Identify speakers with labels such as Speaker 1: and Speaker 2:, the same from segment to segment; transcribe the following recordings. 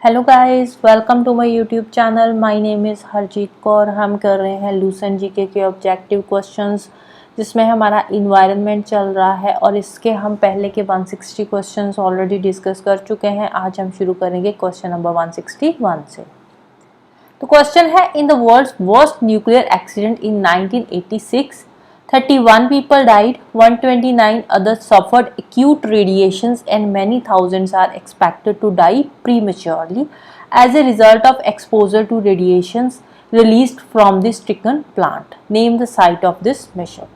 Speaker 1: Hello guys, welcome to my YouTube channel. My name is Harjeet Kaur. हम कर रहे हैं लूसेंट जीके के ऑब्जेक्टिव क्वेश्चंस, जिसमें हमारा इन्वायरमेंट चल रहा है और इसके हम पहले के 160 क्वेश्चंस ऑलरेडी डिस्कस कर चुके हैं। आज हम शुरू करेंगे क्वेश्चन नंबर 161 से। तो क्वेश्चन है, in the world's worst nuclear accident in 1986 31 people died, 129 others suffered acute radiations, and many thousands are expected to die prematurely as a result of exposure to radiations released from the stricken plant. Name the site of this mission.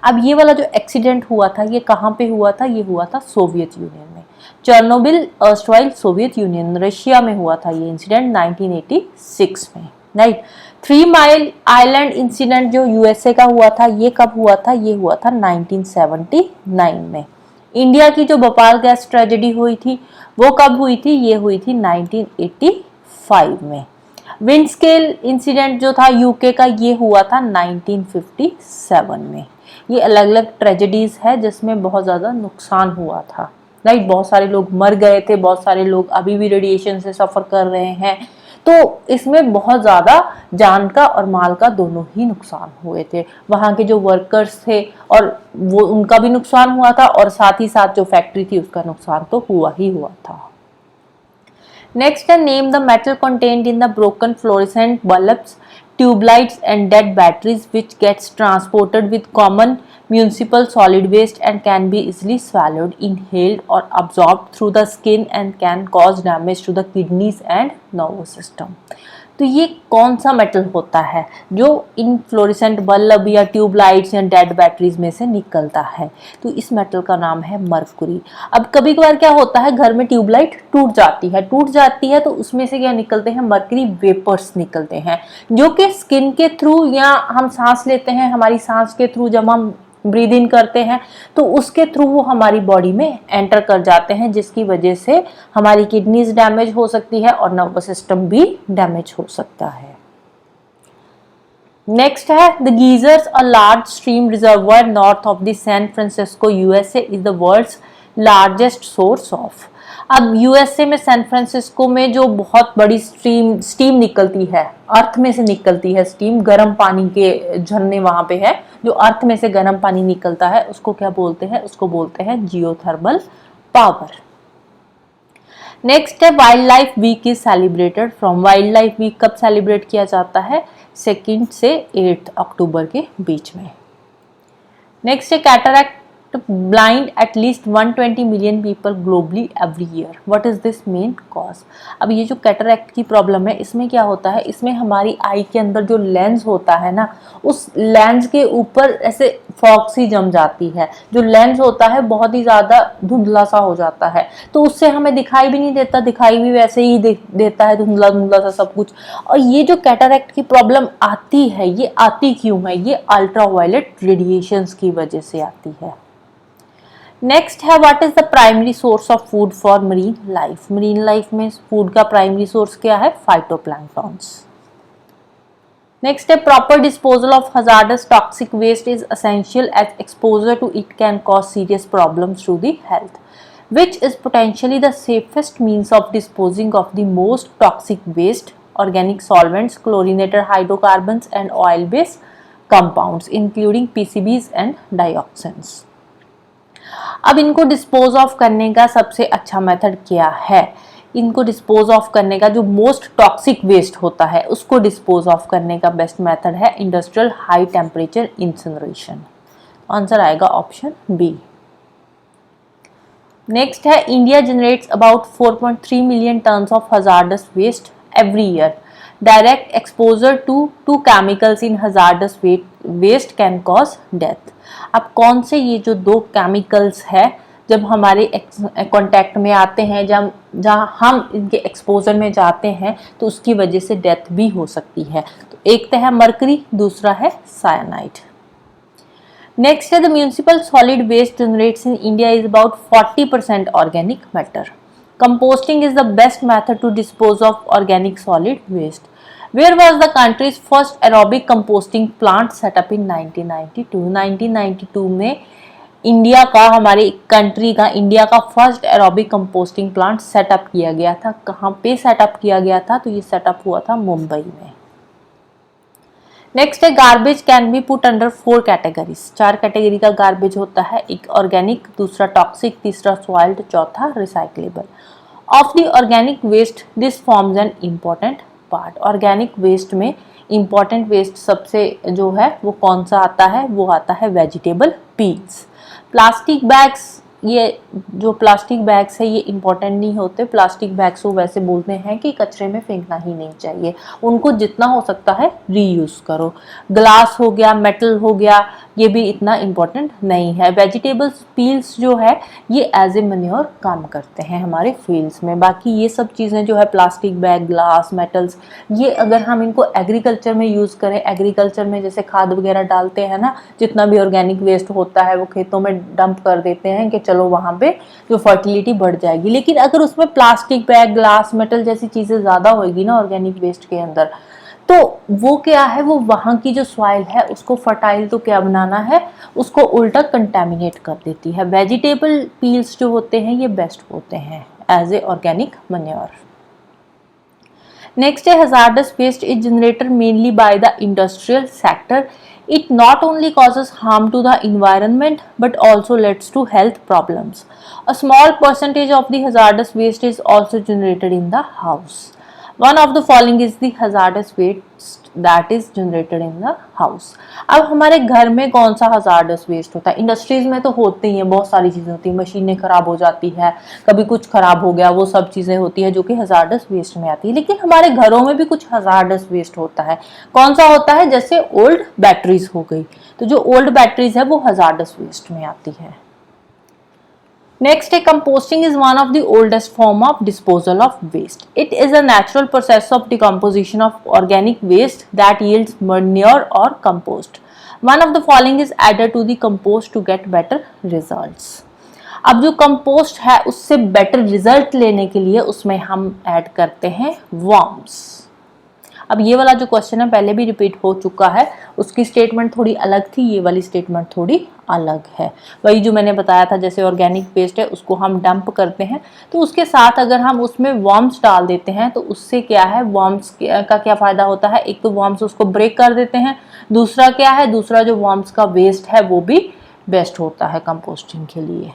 Speaker 1: अब ये वाला जो accident हुआ था ये कहाँ पे हुआ था? ये हुआ था सोवियत यूनियन में। Chernobyl erstwhile Soviet union, Russia में हुआ था ये इंसिडेंट 1986 में, राइट। 3 माइल आइलैंड इंसिडेंट जो यूएसए का हुआ था, ये कब हुआ था? ये हुआ था 1979 में। इंडिया की जो भोपाल गैस ट्रेजेडी हुई थी वो कब हुई थी? ये हुई थी 1985 में। विंड स्केल इंसिडेंट जो था यूके का, ये हुआ था 1957 में। ये अलग अलग ट्रेजेडीज है जिसमें बहुत ज़्यादा नुकसान हुआ था, राइट। बहुत सारे लोग मर गए थे, बहुत सारे लोग अभी भी रेडिएशन से सफ़र कर रहे हैं। तो इसमें बहुत ज़्यादा जान का और माल का दोनों ही नुकसान हुए थे। वहाँ के जो वर्कर्स थे और वो उनका भी नुकसान हुआ था, और साथ ही साथ जो फैक्ट्री थी उसका नुकसान तो हुआ ही हुआ था। Next, name the metal contained in the broken fluorescent bulbs, tube lights and dead batteries which gets transported with common municipal solid waste and can be easily swallowed, inhaled or absorbed through the skin and can cause damage to the kidneys and nervous system. तो ये कौन सा metal होता है जो इन fluorescent bulb या tube lights या dead batteries में से निकलता है? तो इस मेटल का नाम है मरकुरी। अब कभी कभार क्या होता है, घर में ट्यूबलाइट टूट जाती है तो उसमें से क्या निकलते हैं? मरकरी वेपर्स निकलते हैं, जो कि स्किन के थ्रू या हम सांस लेते हैं, हमारी सांस के थ्रू जब हम ब्रीद इन करते हैं तो उसके थ्रू वो हमारी बॉडी में एंटर कर जाते हैं, जिसकी वजह से हमारी किडनीज डैमेज हो सकती है और नर्वस सिस्टम भी डैमेज हो सकता है। नेक्स्ट है, the geysers, a large stream reservoir north of the San Francisco USA is the world's largest source of. अब यूएसए में सैन फ्रांसिस्को में जो बहुत बड़ी स्टीम निकलती है, अर्थ में से निकलती है स्टीम, गर्म पानी के झरने वहां पे है, जो अर्थ में से गर्म पानी निकलता है उसको क्या बोलते हैं? उसको बोलते हैं जियोथर्मल पावर। नेक्स्ट है, wild life week is celebrated from. Wild life week कब सेलिब्रेट किया जाता है? 2 से 8 अक्टूबर के बीच में। नेक्स्ट है, cataract blind at least 120 million people globally every year. What is this main cause? अब ये जो कैटरैक्ट की प्रॉब्लम है, इसमें क्या होता है? इसमें हमारी आई के अंदर जो लेंस होता है ना, उस लेंस के ऊपर ऐसे फॉग सी जम जाती है। जो लेंस होता है बहुत ही ज़्यादा धुंधला सा हो जाता है, तो उससे हमें दिखाई भी नहीं देता, दिखाई भी वैसे ही देता है, धुंधला धुंधला सा सब कुछ। और ये जो कैटरैक्ट की प्रॉब्लम आती है, ये आती क्यों है? ये अल्ट्रावायलेट रेडिएशंस की वजह से आती है। नेक्स्ट है, what is the primary source of food for marine life. Marine life में फूड का प्राइमरी सोर्स क्या है? फाइटोप्लैंक्टन्स। नेक्स्ट है, proper disposal of hazardous toxic waste is essential as exposure to it can cause serious problems to the health. Which is potentially the safest means of disposing of the most toxic waste, organic solvents, chlorinated hydrocarbons and oil based compounds including PCBs and डाइऑक्सिन्स। अब इनको dispose of करने का सबसे अच्छा method क्या है? इनको dispose of करने का, जो मोस्ट टॉक्सिक वेस्ट होता है उसको डिस्पोज ऑफ करने का बेस्ट मेथड है industrial high temperature incineration. Answer आएगा ऑप्शन बी। नेक्स्ट है, India generates about 4.3 million tons of hazardous waste every year. Direct exposure to chemicals in hazardous waste can cause death. अब कौन से ये जो 2 केमिकल्स है जब हमारे कांटेक्ट में आते हैं, जहाँ हम इनके एक्सपोजर में जाते हैं तो उसकी वजह से डेथ भी हो सकती है। तो एक तो है मरकरी, दूसरा है साइनाइड। नेक्स्ट है, the municipal solid waste generates in India is about 40% organic matter. Composting is the best method to dispose of organic solid waste. Where was the country's first aerobic composting plant set up in 1992? 1992 में India का, हमारे country का, India का first aerobic composting plant setup किया गया था। कहाँ पे सेटअप किया गया था? तो ये सेटअप हुआ था मुंबई में। नेक्स्ट है garbage can be put under 4 categories. 4 category का गार्बेज होता है, एक ऑर्गेनिक, दूसरा टॉक्सिक, तीसरा सॉइल्ड, चौथा recyclable. Of the organic waste this forms an important part. Organic waste में इम्पॉर्टेंट वेस्ट सबसे जो है वो कौन सा आता है? वो आता है वेजिटेबल पील्स। प्लास्टिक बैग्स, ये जो प्लास्टिक बैग्स है ये इम्पॉर्टेंट नहीं होते। प्लास्टिक बैग्स को वैसे बोलते हैं कि कचरे में फेंकना ही नहीं चाहिए, उनको जितना हो सकता है रीयूज करो। ग्लास हो गया, मेटल हो गया, ये भी इतना इम्पॉर्टेंट नहीं है। वेजिटेबल्स पील्स जो है ये एज ए मैन्योर काम करते हैं हमारे फील्ड्स में। बाकी ये सब चीज़ें जो है प्लास्टिक बैग, ग्लास, मेटल्स, ये अगर हम इनको एग्रीकल्चर में यूज़ करें, एग्रीकल्चर में जैसे खाद वगैरह डालते हैं ना, जितना भी ऑर्गेनिक वेस्ट होता है वो खेतों में डंप कर देते हैं कि चलो वहाँ पे जो फर्टिलिटी बढ़ जाएगी। लेकिन अगर उसमें प्लास्टिक बैग, ग्लास, मेटल जैसी चीज़ें ज़्यादा होगी ना ऑर्गेनिक वेस्ट के अंदर, तो वो क्या है, वो वहाँ की जो सॉइल है उसको फर्टाइल तो क्या बनाना है, उसको उल्टा कंटेमिनेट कर देती है। वेजिटेबल पील्स जो होते हैं ये बेस्ट होते हैं as a organic manure. Next है hazardous waste is generated mainly by the industrial sector. It not only causes harm to the environment but also leads to health problems. A small percentage of the hazardous waste is also generated in the house. One of the following is the hazardous waste that is generated in the house. अब हमारे घर में कौन सा hazardous waste होता है? Industries में तो होते ही हैं, बहुत सारी चीज़ें होती हैं, मशीनें खराब हो जाती है, कभी कुछ खराब हो गया, वो सब चीज़ें होती है जो कि hazardous waste में आती है। लेकिन हमारे घरों में भी कुछ hazardous waste होता है। कौन सा होता है? जैसे ओल्ड बैटरीज हो गई, तो जो ओल्ड बैटरीज है वो hazardous waste में आती है। Next, composting is one of the oldest form of disposal of waste. It is a natural process of decomposition of organic waste that yields manure or compost. One of the following is added to the compost to get better results. अब जो compost है उससे better result लेने के लिए उसमें हम add करते हैं वर्म्स। अब ये वाला जो क्वेश्चन है पहले भी रिपीट हो चुका है, उसकी स्टेटमेंट थोड़ी अलग थी, ये वाली स्टेटमेंट थोड़ी अलग है। वही जो मैंने बताया था, जैसे ऑर्गेनिक वेस्ट है उसको हम डंप करते हैं तो उसके साथ अगर हम उसमें वर्म्स डाल देते हैं तो उससे क्या है, वर्म्स का क्या फ़ायदा होता है? एक तो वर्म्स उसको ब्रेक कर देते हैं, दूसरा क्या है, दूसरा जो वर्म्स का वेस्ट है वो भी बेस्ट होता है कंपोस्टिंग के लिए।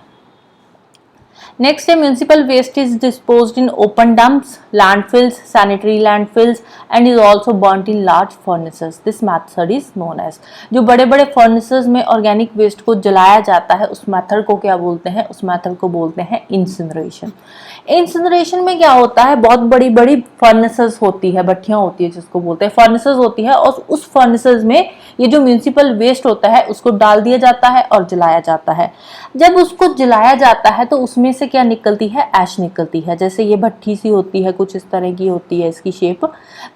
Speaker 1: Next, municipal waste is disposed in open dumps, landfills, sanitary landfills and is also burnt in large furnaces. This method is known as, जो बड़े बड़े furnaces में organic waste को जलाया जाता है उस मेथड को क्या बोलते हैं? उस मेथड को बोलते हैं incineration. Incineration में क्या होता है, बहुत बड़ी बड़ी furnaces होती है, भट्टियाँ होती है जिसको बोलते हैं, furnaces होती है और उस furnaces में ये जो म्यूनिसिपल वेस्ट होता है उसको डाल दिया जाता है और जलाया जाता है। जब उसको जलाया जाता है तो उसमें से क्या निकलती है? ऐश निकलती है। जैसे ये भट्टी सी होती है, कुछ इस तरह की होती है इसकी शेप,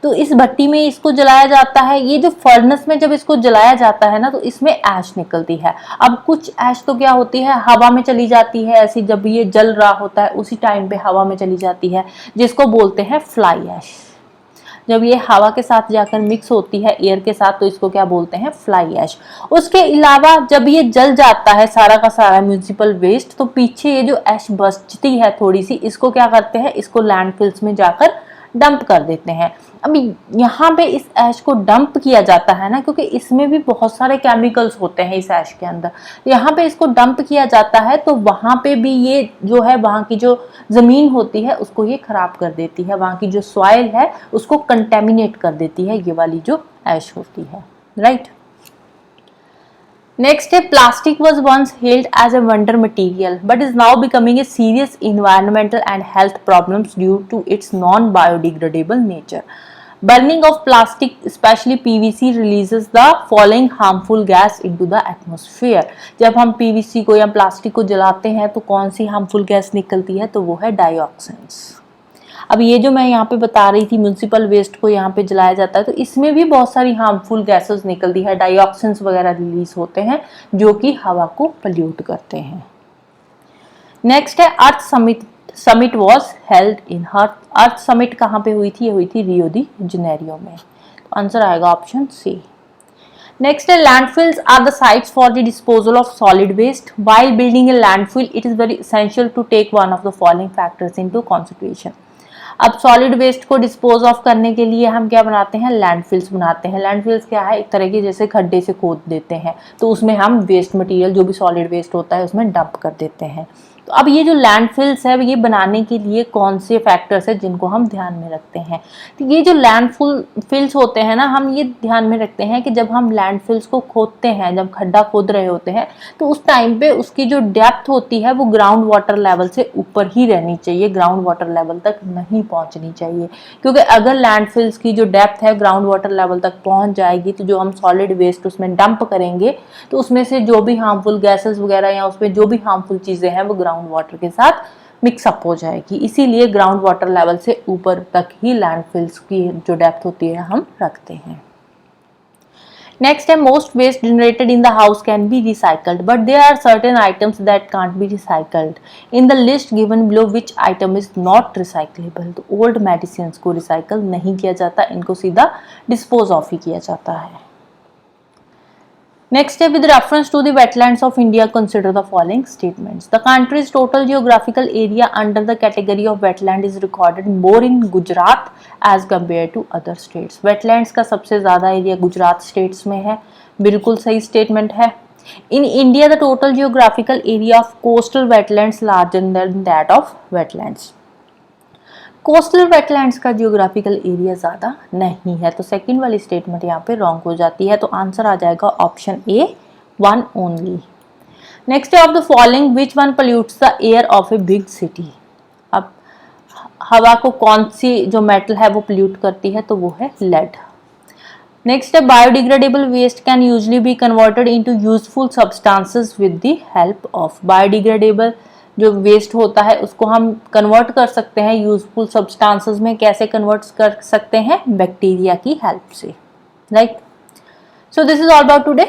Speaker 1: तो इस भट्टी में इसको जलाया जाता है। ये जो फर्नेस में जब इसको जलाया जाता है ना तो इसमें ऐश निकलती है। अब कुछ ऐश तो क्या होती है, हवा में चली जाती है, ऐसी जब ये जल रहा होता है उसी टाइम पे हवा में चली जाती है, जिसको बोलते हैं फ्लाई ऐश। जब ये हवा के साथ जाकर मिक्स होती है एयर के साथ तो इसको क्या बोलते हैं? Fly ash. उसके अलावा जब ये जल जाता है सारा का सारा म्यूनिसिपल वेस्ट, तो पीछे ये जो ऐश बचती है थोड़ी सी, इसको क्या करते हैं? इसको लैंडफिल्स में जाकर डंप कर देते हैं। अब यहाँ पे इस ऐश को डंप किया जाता है ना, क्योंकि इसमें भी बहुत सारे केमिकल्स होते हैं इस ऐश के अंदर, यहाँ पे इसको डंप किया जाता है तो वहाँ पे भी ये जो है वहाँ की जो ज़मीन होती है उसको ये खराब कर देती है, वहाँ की जो सॉइल है उसको कंटेमिनेट कर देती है ये वाली जो ऐश होती है, right. Next, plastic was once hailed as a wonder material but is now becoming a serious environmental and health problems due to its non-biodegradable nature. Burning of plastic, especially PVC, releases the following harmful gas into the atmosphere. जब हम PVC को या plastic को जलाते हैं तो कौन सी harmful gas निकलती है? तो वो है डाइऑक्सिन्स। अब ये जो मैं यहाँ पे बता रही थी म्यूनिसिपल वेस्ट को यहाँ पे जलाया जाता है तो इसमें भी बहुत सारी हार्मफुल गैसेस निकलती है, डाइऑक्सिन्स वगैरह रिलीज होते हैं जो कि हवा को पोल्यूट करते हैं। नेक्स्ट है earth summit was held in earth summit कहाँ पे हुई थी? ये हुई थी रियो दी जनेरियो में। तो आंसर आएगा option C. Next, landfills are the sites for the disposal of solid waste. While building a landfill, it is very essential to take one of the following factors into consideration. अब solid waste को dispose of करने के लिए हम क्या बनाते हैं, landfills बनाते हैं। लैंडफिल्स क्या है, एक तरह के जैसे खड्डे से खोद देते हैं, तो उसमें हम वेस्ट मटेरियल जो भी सॉलिड वेस्ट होता है उसमें डंप कर देते हैं। तो अब ये जो लैंडफिल्स है ये बनाने के लिए कौन से फैक्टर्स है जिनको हम ध्यान में रखते हैं। तो ये जो लैंडफिल्स होते हैं ना, हम ये ध्यान में रखते हैं कि जब हम लैंडफिल्स को खोदते हैं, जब खड्डा खोद रहे होते हैं, तो उस टाइम पे उसकी जो डेप्थ होती है वो ग्राउंड वाटर लेवल से ऊपर ही रहनी चाहिए, ग्राउंड वाटर लेवल तक नहीं पहुंचनी चाहिए। क्योंकि अगर लैंडफिल्स की जो डेप्थ है ग्राउंड वाटर लेवल तक पहुंच जाएगी तो जो हम सॉलिड वेस्ट उसमें डंप करेंगे तो उसमें से जो भी हार्मफुल गैसेस वगैरह या उसमें जो भी हार्मफुल चीजें हैं वो ग्राउंड वाटर के साथ मिक्सअप हो जाएगी। इसीलिए ग्राउंड वाटर लेवल से ऊपर तक ही लैंडफिल्स की जो डेप्थ होती है हम रखते हैं। नेक्स्ट है, most waste generated in the house can be recycled but there are certain items that can't be recycled. In the list given below which item is not recyclable. तो old medicine को recycle नहीं किया जाता, इनको सीधा dispose of ही किया जाता है। Next step, with reference to the wetlands of India, consider the following statements. The country's total geographical area under the category of wetland is recorded more in Gujarat as compared to other states. Wetlands का सबसे ज़्यादा area Gujarat states में है, बिल्कुल सही statement है। In India, the total geographical area of coastal wetlands larger than that of wetlands. Coastal wetlands का geographical area ज़्यादा नहीं है, तो सेकंड वाली स्टेटमेंट यहाँ पे रॉन्ग हो जाती है। तो आंसर आ जाएगा option A, 1 only. Next of the following which one pollutes the air of a big city. अब हवा को कौन सी जो मेटल है वो पोल्यूट करती है, तो वो है लेड। नेक्स्ट है, biodegradable waste can usually be converted into useful substances with the help of. Biodegradable जो वेस्ट होता है उसको हम कन्वर्ट कर सकते हैं यूजफुल सब्सटेंसेस में। कैसे कन्वर्ट कर सकते हैं, बैक्टीरिया की हेल्प से, right. So this is all about today.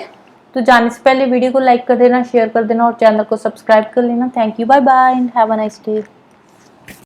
Speaker 1: तो जाने से पहले वीडियो को लाइक कर देना, शेयर कर देना और चैनल को सब्सक्राइब कर लेना। Thank you, bye bye and have a nice day.